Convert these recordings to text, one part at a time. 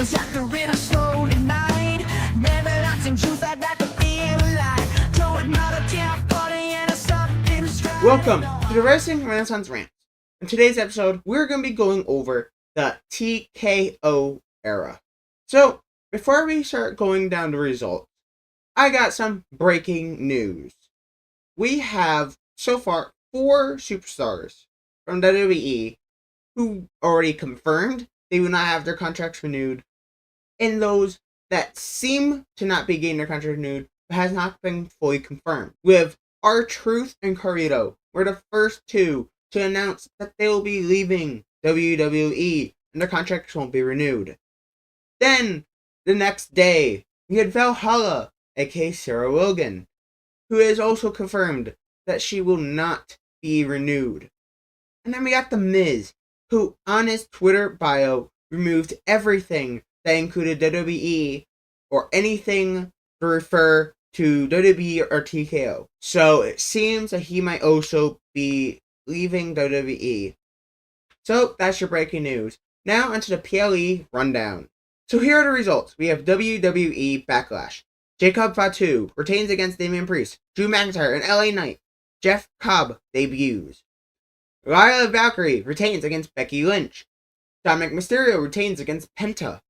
feels after in a slow night. Never lasting truth I'd like to feel alive. Don't matter, can't body and something straight. Welcome to the Wrestling Renaissance Rants. In today's episode, we're going to be going over the TKO Era. So, before we start going down the results, I got some breaking news. We have, so far, 4 superstars from WWE who already confirmed they will not have their contracts renewed, and those that seem to not be getting their contract renewed but has not been fully confirmed. With R-Truth and Carlito were the first 2 to announce that they will be leaving WWE and their contracts won't be renewed. Then, the next day, we had Valhalla, aka Sarah Logan, who has also confirmed that she will not be renewed. And then we got The Miz, who on his Twitter bio removed everything that included WWE or anything to refer to WWE or TKO. So it seems that he might also be leaving WWE. So that's your breaking news. Now onto the PLE Rundown. So here are the results. We have WWE Backlash. Jacob Fatu retains against Damian Priest. Drew McIntyre and LA Knight. Jeff Cobb debuts. Lyra Valkyrie retains against Becky Lynch. Dominic Mysterio retains against Penta.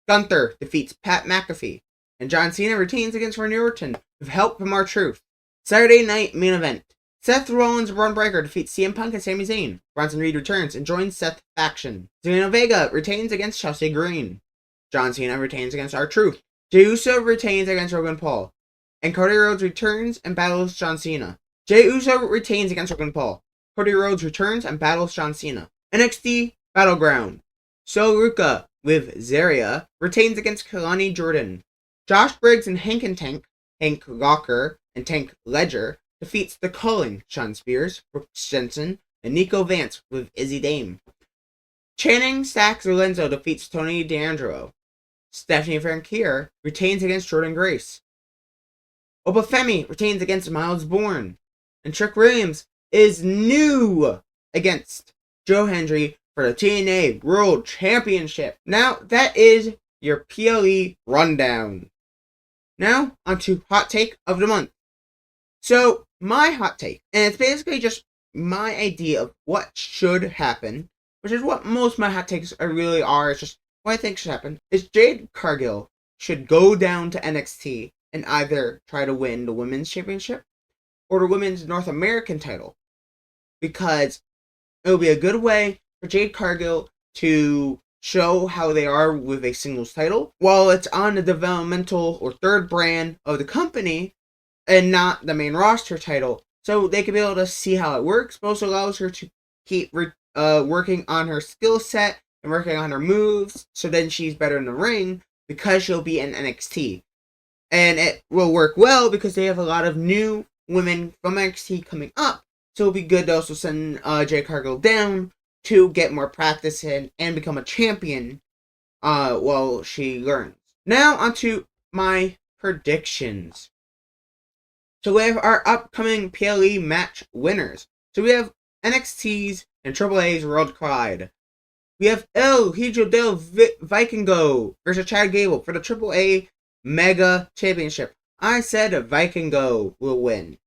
Gunther defeats Pat McAfee. And John Cena retains against Randy Orton with help from R-Truth. Saturday night main event. Seth Rollins and Braun Breaker defeats CM Punk and Sami Zayn. Bronson Reed returns and joins Seth's faction. Zelina Vega retains against Chelsea Green. John Cena retains against R-Truth. Jey Uso retains against Logan Paul. And Cody Rhodes returns and battles John Cena. Jey Uso retains against Logan Paul. Cody Rhodes returns and battles John Cena. NXT Battleground. Sol Ruka with Zaria retains against Kalani Jordan. Josh Briggs and Hank Locker and Tank Ledger defeats The Culling, Sean Spears, Brooks Jensen, and Nico Vance with Izzy Dame. Channing Stacks Lorenzo defeats Tony D'Angelo. Stephanie Frankier retains against Jordan Grace. Obafemi retains against Miles Bourne. And Trick Williams is new against Joe Hendry for the TNA World Championship. Now, that is your PLE Rundown. Now, onto Hot Take of the Month. So, my hot take, and it's basically just my idea of what should happen, which is what most of my hot takes really are, it's just what I think should happen, is Jade Cargill should go down to NXT and either try to win the Women's Championship or the Women's North American title. Because it will be a good way for Jade Cargill to show how they are with a singles title, while it's on the developmental or third brand of the company and not the main roster title. So they can be able to see how it works, but also allows her to keep working on her skill set and working on her moves, so then she's better in the ring because she'll be in NXT. And it will work well because they have a lot of new women from NXT coming up, so it'll be good to also send Jade Cargill down to get more practice in and become a champion while she learns. Now onto my predictions. So we have our upcoming PLE match winners. So we have NXT's and AAA's World Collide. We have El Hijo del Vikingo versus Chad Gable for the AAA Mega Championship. I said Vikingo will win.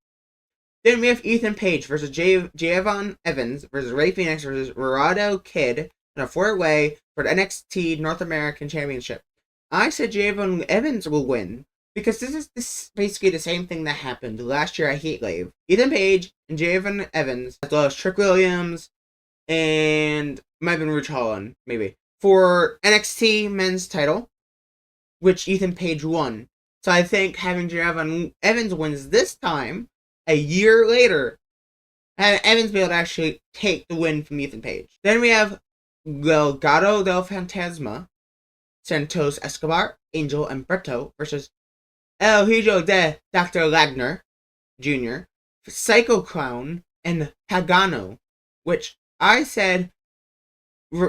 Then we have Ethan Page versus Javon Evans versus Ray Phoenix versus Rorado Kid in a 4-way for the NXT North American Championship. I said Javon Evans will win because this is basically the same thing that happened last year at Heat Wave. Ethan Page and Javon Evans, as well as Trick Williams and might have been Rich Holland, maybe, for NXT men's title, which Ethan Page won. So I think having Javon Evans wins this time, a year later, and Evans be able to actually take the win from Ethan Page. Then we have El Gato del Fantasma, Santos Escobar, Angel, and Breto versus El Hijo de Dr. Lagner Jr., Psycho Clown, and Pagano, which I said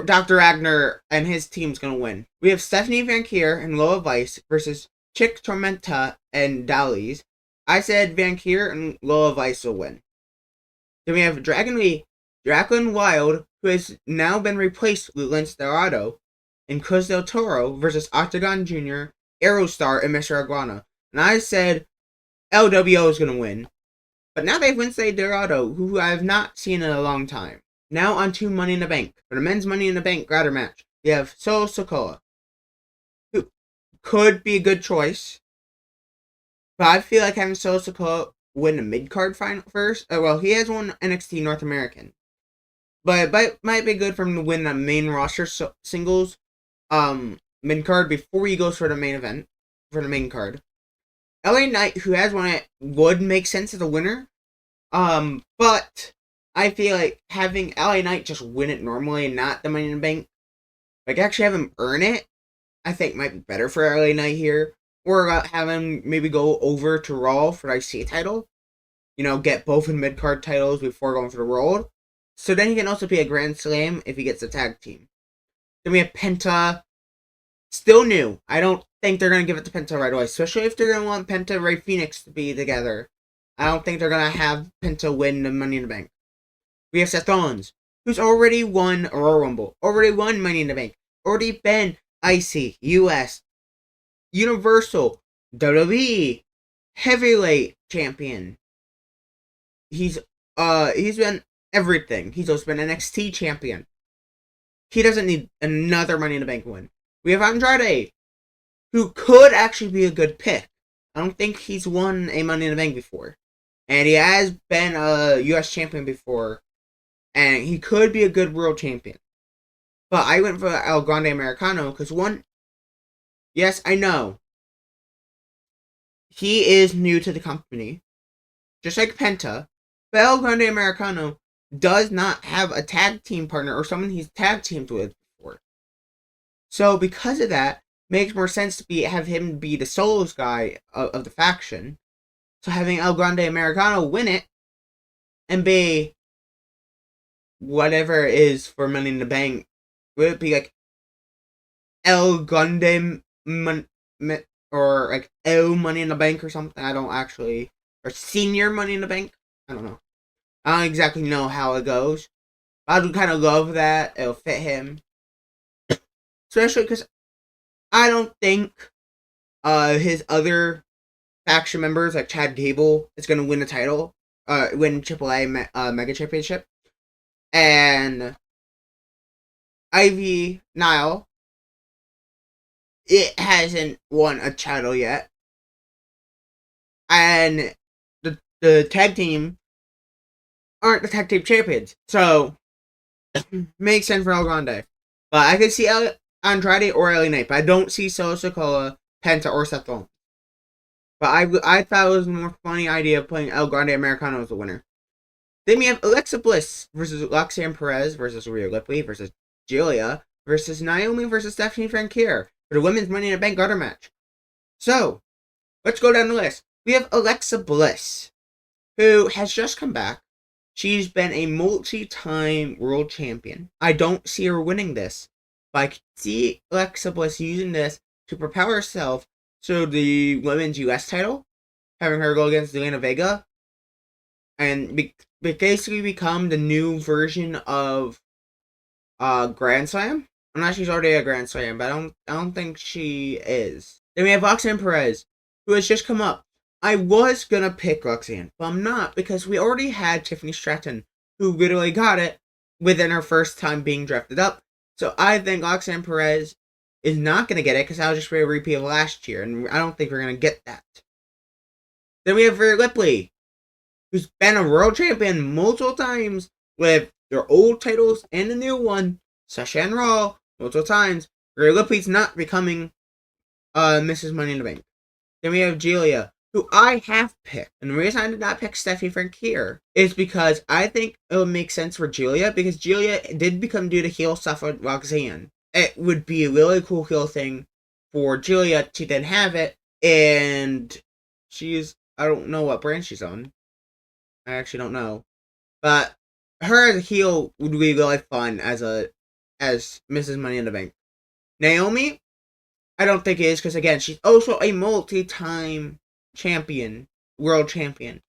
Dr. Ragnar and his team's gonna win. We have Stephanie Van Kier and Loa Vice versus Chick Tormenta and Dalys. I said Van Kier and Loa Vice will win. Then we have Dragon Lee, Jacqueline Wild, who has now been replaced with Lince Dorado, in Cruz del Toro versus Octagon Jr., Aerostar, and Mr. Iguana. And I said LWO is going to win. But now they have Wednesday Dorado, who I have not seen in a long time. Now on to Money in the Bank. For the men's Money in the Bank ladder match, we have Solo Sikoa, who could be a good choice. But I feel like having Solo Sikoa win the mid-card final first. Well, he has won NXT North American. But it might be good for him to win the main roster singles mid-card before he goes for the main event, for the main card. LA Knight, who has won it, would make sense as a winner. But I feel like having LA Knight just win it normally and not the Money in the Bank, like actually have him earn it, I think might be better for LA Knight here. Or have him maybe go over to Raw for the IC title. You know, get both in mid-card titles before going for the World. So then he can also be a Grand Slam if he gets a tag team. Then we have Penta. Still new. I don't think they're going to give it to Penta right away. Especially if they're going to want Penta and Rey Fenix to be together. I don't think they're going to have Penta win the Money in the Bank. We have Seth Rollins, who's already won a Royal Rumble. Already won Money in the Bank. Already been IC, US, Universal, WWE, Heavyweight Champion. He's been everything. He's also been NXT champion. He doesn't need another Money in the Bank win. We have Andrade, who could actually be a good pick. I don't think he's won a Money in the Bank before. And he has been a US champion before. And he could be a good world champion. But I went for El Grande Americano because yes, I know. He is new to the company. Just like Penta. But El Grande Americano does not have a tag team partner or someone he's tag teamed with before. So because of that, makes more sense to have him be the solos guy of the faction. So having El Grande Americano win it and be whatever it is for Money in the Bank, would it be like El Grande or like El Money in the Bank or something? I don't actually, or Senior Money in the Bank? I don't know. I don't exactly know how it goes. I would kind of love that. It'll fit him. Especially because I don't think his other faction members, like Chad Gable, is going to win the title. Win AAA Mega Championship. And Ivy Nile, it hasn't won a title yet. And the tag team aren't the tag team champions. So, makes sense for El Grande. But I could see Andrade or LA Knight, but I don't see Solo Sikoa, Penta, or Seth Rollins. But I thought it was a more funny idea of playing El Grande Americano as the winner. Then we have Alexa Bliss versus Roxanne Perez versus Rhea Ripley versus Julia versus Naomi versus Stephanie Frankier for the Women's Money in the Bank ladder match. So, let's go down the list. We have Alexa Bliss, who has just come back. She's been a multi-time world champion. I don't see her winning this, but I can see Alexa Bliss using this to propel herself to the Women's US title, having her go against Zelina Vega, and basically become the new version of Grand Slam. I'm not sure she's already a Grand Slam, but I don't think she is. Then we have Roxanne Perez, who has just come up. I was gonna pick Roxanne, but I'm not, because we already had Tiffany Stratton, who literally got it within her first time being drafted up. So I think Roxanne Perez is not gonna get it, because that was just a repeat of last year, and I don't think we're gonna get that. Then we have Rhea Ripley, who's been a world champion multiple times with their old titles and the new one, Sasha and Raw, multiple times. Rhea Ripley's not becoming Mrs. Money in the Bank. Then we have Julia, who I have picked. And the reason I did not pick Stephanie Frankier is because I think it would make sense for Julia, because Julia did become due to heel stuff with Roxanne. It would be a really cool heel thing for Julia to then have it, and I don't know what brand she's on. I actually don't know. But her as a heel would be really fun as Mrs. Money in the Bank. Naomi, I don't think it is, because again, she's also a multi-time champion, world champion.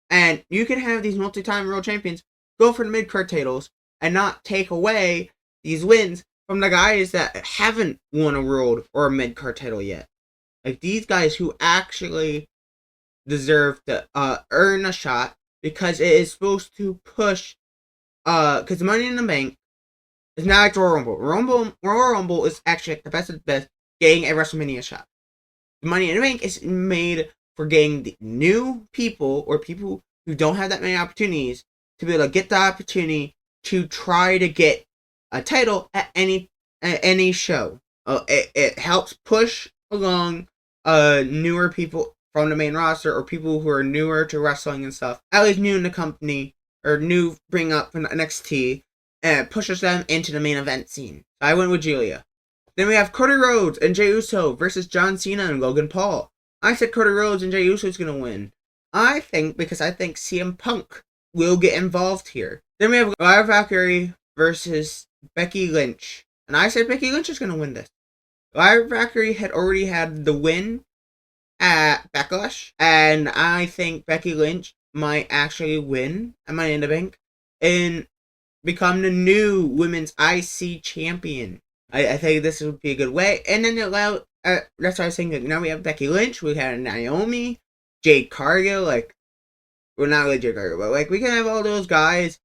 And you can have these multi-time world champions go for the mid-card titles and not take away these wins from the guys that haven't won a world or a mid-card title yet. Like, these guys who actually deserve to earn a shot, because it is supposed to push, because Money in the Bank is not like Royal Rumble. Royal Rumble is actually like the best of the best getting a WrestleMania shot. Money in the Bank is made for getting the new people, or people who don't have that many opportunities, to be able to get the opportunity to try to get a title at any show. It helps push along newer people from the main roster, or people who are newer to wrestling and stuff, at least new in the company, or new bring up from NXT, and it pushes them into the main event scene. So I went with Julia. Then we have Cody Rhodes and Jey Uso versus John Cena and Logan Paul. I said Cody Rhodes and Jey Uso is going to win. Because I think CM Punk will get involved here. Then we have Lyra Valkyrie versus Becky Lynch. And I said Becky Lynch is going to win this. Lyra Valkyrie had already had the win at Backlash, and I think Becky Lynch might actually win at Money in the Bank and become the new Women's IC champion. I think this would be a good way. And then that's what I was saying. Now we have Becky Lynch, we have Naomi, Jade Cargill, not really Jade Cargill, but we can have all those guys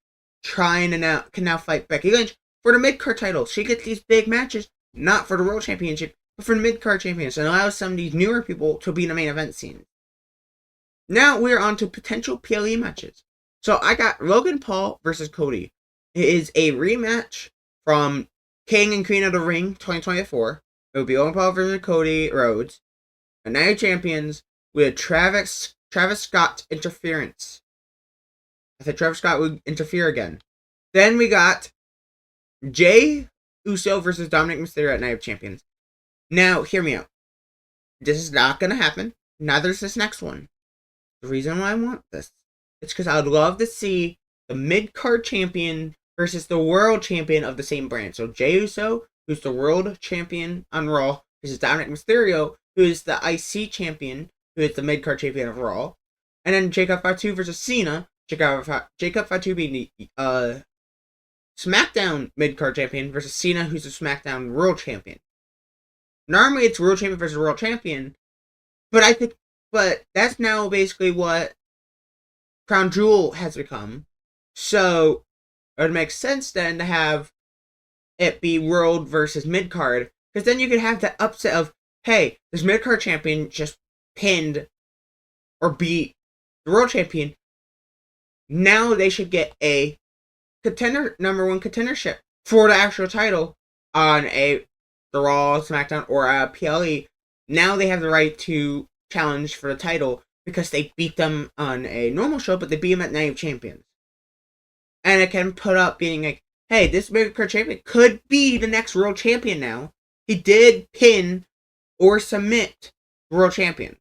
trying to now fight Becky Lynch for the mid-card title. She gets these big matches, not for the World Championship, but for the mid-card championship, and allows some of these newer people to be in the main event scene. Now we're on to potential PLE matches. So I got Logan Paul versus Cody. It is a rematch from King and Queen of the Ring 2024. It will be Logan Paul versus Cody Rhodes. And now champions with Travis Scott interference. I said Travis Scott would interfere again. Then we got Jey Uso versus Dominic Mysterio at Night of Champions. Now, hear me out. This is not going to happen. Neither is this next one. The reason why I want this is because I would love to see the mid-card champion versus the world champion of the same brand. So Jey Uso, who's the world champion on Raw, versus Dominic Mysterio, who is the IC champion, who is the mid-card champion of Raw. And then Jacob Fatu versus Cena. Jacob Fatu being the SmackDown mid-card champion versus Cena, who's the SmackDown world champion. Normally it's world champion versus world champion, but that's now basically what Crown Jewel has become. So it would make sense then to have it be world versus mid-card, because then you could have the upset of, hey, this mid-card champion just pinned or beat the world champion. Now they should get a number one contendership for the actual title on the Raw, SmackDown, or a PLE. Now they have the right to challenge for the title because they beat them on a normal show, but they beat them at Night of Champions. And it can put up being like, hey, this mid-card champion could be the next world champion now. He did pin or submit the world champion.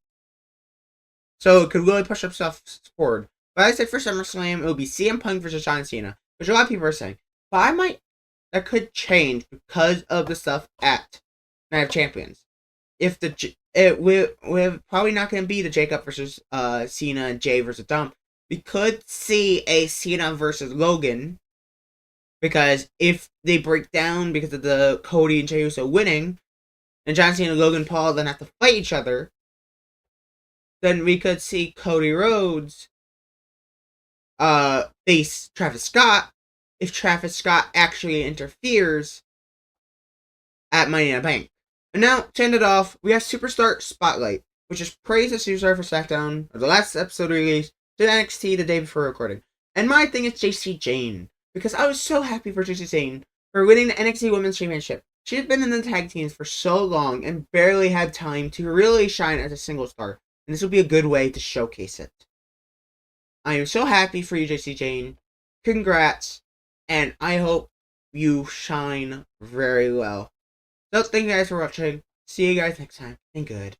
So it could really push himself forward. But I said for SummerSlam, it would be CM Punk versus John Cena, which a lot of people are saying. But that could change because of the stuff at Night of Champions. We're probably not going to be the Jacob versus Cena and Jay versus Dom. We could see a Cena versus Logan, because if they break down because of the Cody and Jey Uso winning, and John Cena and Logan Paul then have to fight each other, then we could see Cody Rhodes face Travis Scott if Travis Scott actually interferes at Money in the Bank. And now, to end it off, we have Superstar Spotlight, which is praise of Superstar for SmackDown, or the last episode released, to NXT the day before recording. And my thing is JC Jane, because I was so happy for JC Jane for winning the NXT Women's Championship. She had been in the tag teams for so long and barely had time to really shine as a single star, and this would be a good way to showcase it. I am so happy for you, JC Jane. Congrats, and I hope you shine very well. So, thank you guys for watching. See you guys next time, and good.